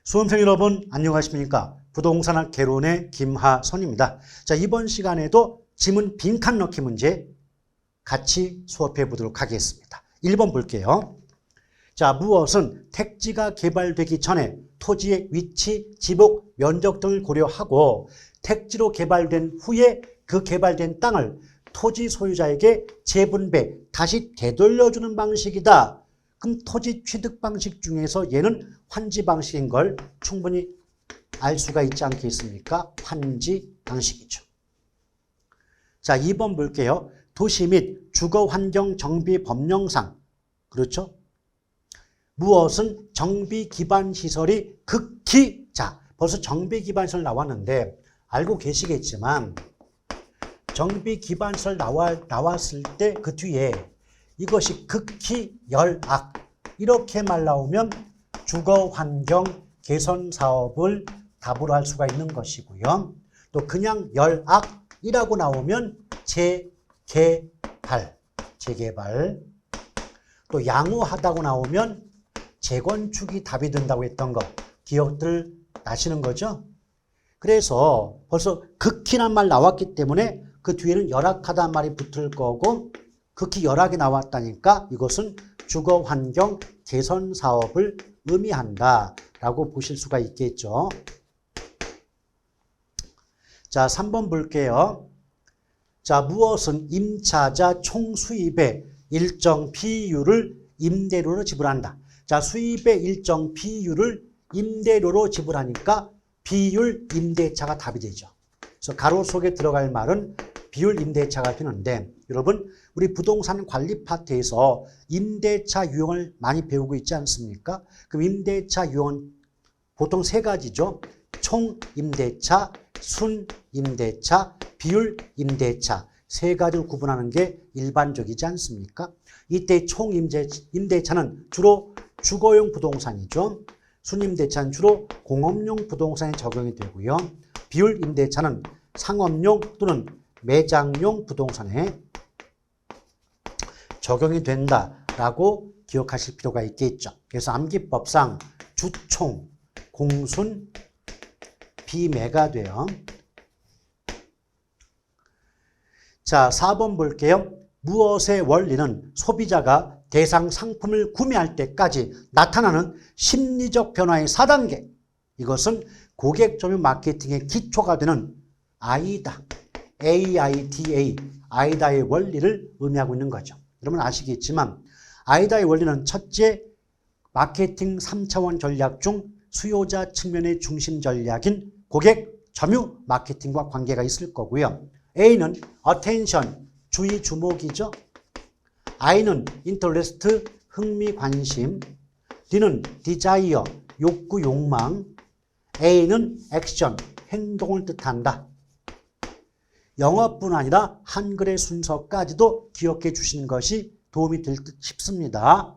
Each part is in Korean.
수험생 여러분 안녕하십니까? 부동산학 개론의 김하선입니다. 자, 이번 시간에도 지문 빈칸 넣기 문제 같이 수업해 보도록 하겠습니다. 1번 볼게요. 자, 무엇은 택지가 개발되기 전에 토지의 위치, 지목, 면적 등을 고려하고 택지로 개발된 후에 그 개발된 땅을 토지 소유자에게 재분배, 다시 되돌려주는 방식이다. 그럼 토지 취득 방식 중에서 얘는 환지 방식인 걸 충분히 알 수가 있지 않겠습니까? 환지 방식이죠. 자, 2번 볼게요. 도시 및 주거환경 정비 법령상, 그렇죠? 무엇은 정비 기반 시설이 극히, 자, 벌써 정비 기반 시설 나왔는데 알고 계시겠지만 정비 기반 시설 나왔을 때 그 뒤에 이것이 극히 열악, 이렇게만 나오면 주거환경 개선 사업을 답으로 할 수가 있는 것이고요. 또 그냥 열악이라고 나오면 재개발. 또 양호하다고 나오면 재건축이 답이 된다고 했던 거 기억들 나시는 거죠? 그래서 벌써 극히란 말 나왔기 때문에 그 뒤에는 열악하다는 말이 붙을 거고 극히 열악이 나왔다니까 이것은 주거환경 개선 사업을 의미한다라고 보실 수가 있겠죠. 자, 3번 볼게요. 자, 무엇은 임차자 총 수입의 일정 비율을 임대료로 지불한다. 자, 수입의 일정 비율을 임대료로 지불하니까 비율 임대차가 답이 되죠. 그래서 가로 속에 들어갈 말은 비율 임대차가 되는데 여러분 우리 부동산 관리 파트에서 임대차 유형을 많이 배우고 있지 않습니까? 그럼 임대차 유형은 보통 세 가지죠. 총 임대차, 순 임대차, 비율 임대차 세 가지를 구분하는 게 일반적이지 않습니까? 이때 총 임대차는 주로 주거용 부동산이죠. 순 임대차는 주로 공업용 부동산에 적용이 되고요. 비율 임대차는 상업용 또는 매장용 부동산에 적용이 된다라고 기억하실 필요가 있겠죠. 그래서 암기법상 주총, 공순, 비매가 돼요. 자, 4번 볼게요. 무엇의 원리는 소비자가 대상 상품을 구매할 때까지 나타나는 심리적 변화의 4단계. 이것은 고객 점유 마케팅의 기초가 되는 아이다. AIDA, 아이다의 원리를 의미하고 있는 거죠. 여러분 아시겠지만 아이다의 원리는 첫째, 마케팅 3차원 전략 중 수요자 측면의 중심 전략인 고객 점유 마케팅과 관계가 있을 거고요. A는 attention, 주의 주목이죠. I는 interest, 흥미 관심. D는 desire, 욕구 욕망. A는 action, 행동을 뜻한다. 영어뿐 아니라 한글의 순서까지도 기억해 주시는 것이 도움이 될 듯 싶습니다.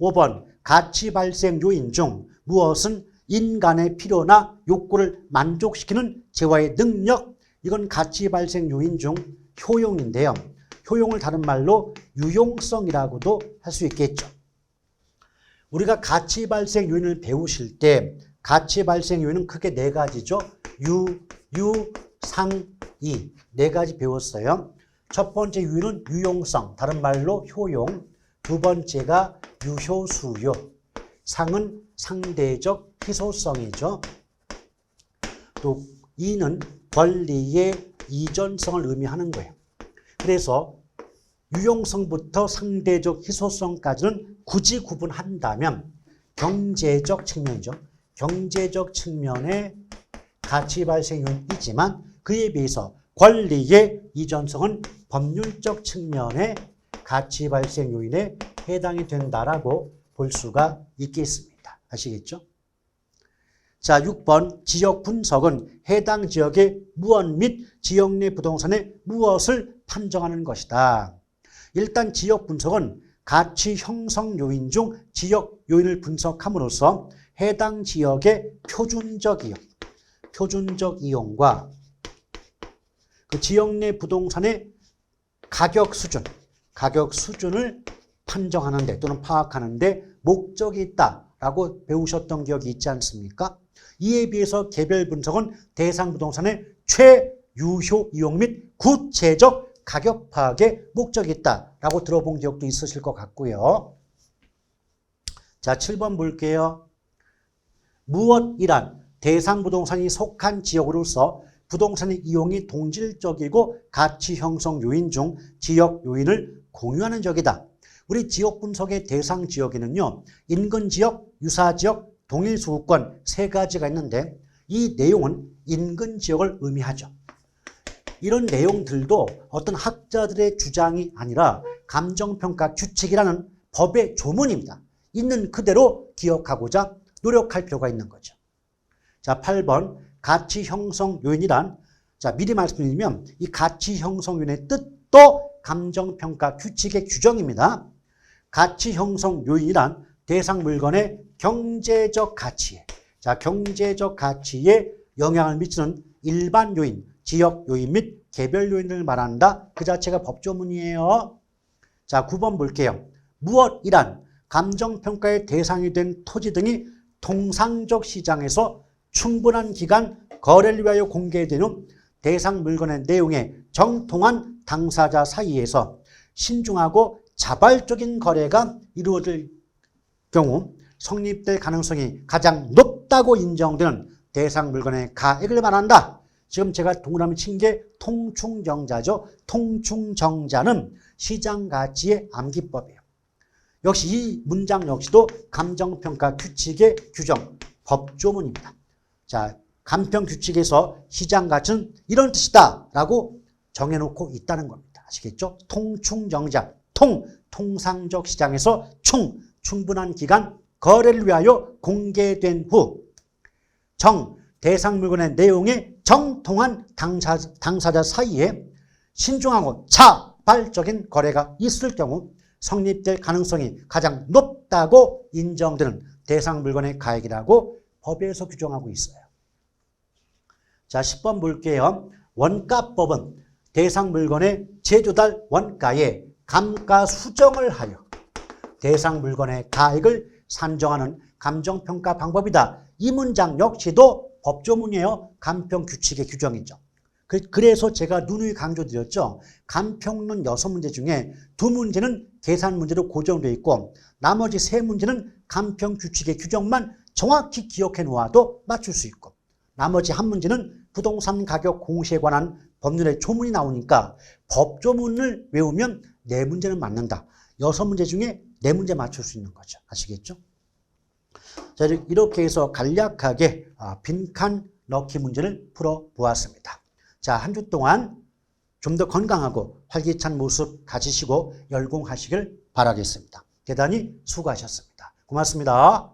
5번 가치 발생 요인 중 무엇은 인간의 필요나 욕구를 만족시키는 재화의 능력. 이건 가치 발생 요인 중 효용인데요. 효용을 다른 말로 유용성이라고도 할 수 있겠죠. 우리가 가치 발생 요인을 배우실 때 가치 발생 요인은 크게 네 가지죠. 상, 이. 네 가지 배웠어요. 첫 번째 유는 유용성, 다른 말로 효용. 두 번째가 유효수요. 상은 상대적 희소성이죠. 또 이는 권리의 이전성을 의미하는 거예요. 그래서 유용성부터 상대적 희소성까지는 굳이 구분한다면 경제적 측면이죠. 경제적 측면의 가치 발생 요인이지만 그에 비해서 권리의 이전성은 법률적 측면의 가치 발생 요인에 해당이 된다라고 볼 수가 있겠습니다. 아시겠죠? 자, 6번 지역 분석은 해당 지역의 무엇 및 지역 내 부동산의 무엇을 판정하는 것이다. 일단 지역 분석은 가치 형성 요인 중 지역 요인을 분석함으로써 해당 지역의 표준적 이용과 그 지역 내 부동산의 가격 수준을 판정하는 데 또는 파악하는 데 목적이 있다라고 배우셨던 기억이 있지 않습니까? 이에 비해서 개별 분석은 대상 부동산의 최유효 이용 및 구체적 가격 파악에 목적이 있다라고 들어본 기억도 있으실 것 같고요. 자, 7번 볼게요. 무엇이란 대상 부동산이 속한 지역으로서 부동산의 이용이 동질적이고 가치 형성 요인 중 지역 요인을 공유하는 지역이다. 우리 지역 분석의 대상 지역에는요, 인근 지역, 유사 지역, 동일 소유권 세 가지가 있는데 이 내용은 인근 지역을 의미하죠. 이런 내용들도 어떤 학자들의 주장이 아니라 감정평가 규칙이라는 법의 조문입니다. 있는 그대로 기억하고자 노력할 필요가 있는 거죠. 자, 8번 가치 형성 요인이란, 자, 미리 말씀드리면 이 가치 형성 요인의 뜻도 감정평가 규칙의 규정입니다. 가치 형성 요인이란 대상 물건의 경제적 가치에, 자, 경제적 가치에 영향을 미치는 일반 요인, 지역 요인 및 개별 요인을 말한다. 그 자체가 법조문이에요. 자, 9번 볼게요. 무엇이란 감정평가의 대상이 된 토지 등이 통상적 시장에서 충분한 기간 거래를 위하여 공개된 후 대상 물건의 내용에 정통한 당사자 사이에서 신중하고 자발적인 거래가 이루어질 경우 성립될 가능성이 가장 높다고 인정되는 대상 물건의 가액을 말한다. 지금 제가 동그라미 친 게 통충정자죠. 통충정자는 시장가치의 암기법이에요. 역시 이 문장 역시도 감정평가 규칙의 규정, 법조문입니다. 자, 감평규칙에서 시장가치는 이런 뜻이다 라고 정해놓고 있다는 겁니다. 아시겠죠? 통충정자, 통상적 시장에서 충분한 기간 거래를 위하여 공개된 후 대상 물건의 내용에 정통한 당사자 사이에 신중하고 자발적인 거래가 있을 경우 성립될 가능성이 가장 높다고 인정되는 대상 물건의 가액이라고 법에서 규정하고 있어요. 자, 10번 볼게요. 원가법은 대상 물건의 제조달 원가에 감가 수정을 하여 대상 물건의 가액을 산정하는 감정평가 방법이다. 이 문장 역시도 법조문이에요. 감평규칙의 규정이죠. 그래서 제가 누누이 강조드렸죠. 감평론 6문제 중에 2문제는 계산 문제로 고정되어 있고 나머지 3문제는 감평규칙의 규정만 정확히 기억해 놓아도 맞출 수 있고 나머지 1문제는 부동산 가격 공시에 관한 법률의 조문이 나오니까 법조문을 외우면 4문제는 맞는다. 6문제 중에 4문제 맞출 수 있는 거죠. 아시겠죠? 자, 이렇게 해서 간략하게 빈칸 넣기 문제를 풀어보았습니다. 자, 한 주 동안 좀 더 건강하고 활기찬 모습 가지시고 열공하시길 바라겠습니다. 대단히 수고하셨습니다. 고맙습니다.